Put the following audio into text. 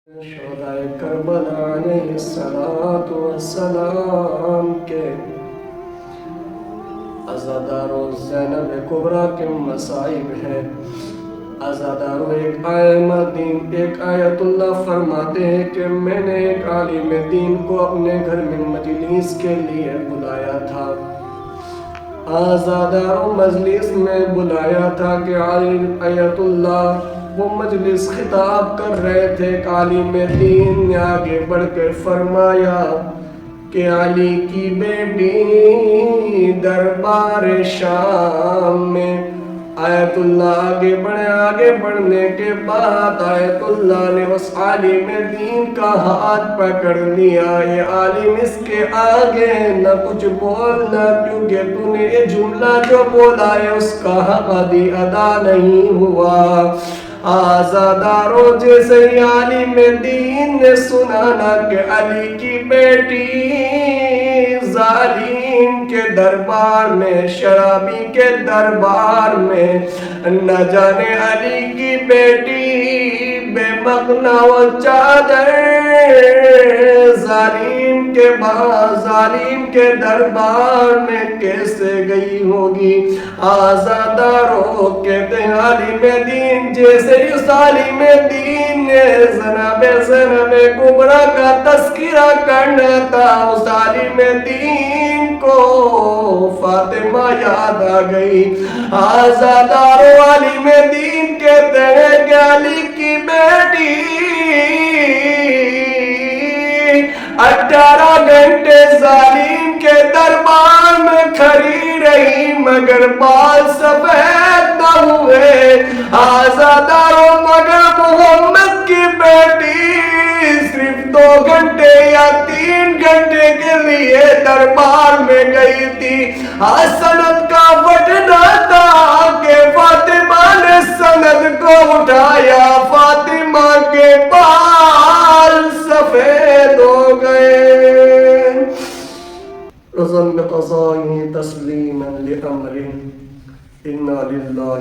شہدائے کربلا علیہ السلام کے عزادار و زینب کبریٰ کے مصائب ہے۔ عزادار و ایک عالم دین ایک آیت اللہ فرماتے ہیں کہ میں نے ایک عالم دین کو اپنے گھر میں مجلس کے لیے بلایا تھا۔ عزادار و مجلس میں بلایا تھا کہ آیت اللہ وہ مجلس خطاب کر رہے تھے۔ عالم دین نے آگے بڑھ کر فرمایا کہ علی کی بیٹی دربار شام میں۔ آیت اللہ آگے بڑھنے کے بعد آیت اللہ نے اس عالم دین کا ہاتھ پکڑ لیا۔ یہ عالم اس کے آگے نہ کچھ بولنا، کیونکہ تو نے یہ جملہ جو بولا ہے اس کا حق ادا نہیں ہوا۔ آزاداروں جیسے عالم دین نے سنا نا کہ علی کی بیٹی ظالم کے دربار میں، شرابی کے دربار میں، نہ جانے علی کی بیٹی بے مغنا و چادر ظالم کے دربار میں کیسے گئی ہوگی۔ آزاداروں کہتے ہیں عالم دین جیسے اس عالم دین نے جناب زینب کبریٰ کا تذکرہ کرنا تھا، اس عالم دین کو فاطمہ یاد آ گئی۔ آزاداروں عالم دین کہتے ہیں کہ علی کی بیٹی 18 گھنٹے ظالم کے دربار میں کھڑی رہی مگر بال سفید نہ ہوئے۔ آزاداروں مگر محمد کی بیٹی صرف 2 گھنٹے یا 3 گھنٹے کے لیے دربار میں گئی تھی۔ سند کا بٹنا تھا کہ فاطمہ نے سند کو اٹھایا، فاطمہ کے بال سفید ہو گئے۔ رضا بقضائه تسلیما لأمر انا للہ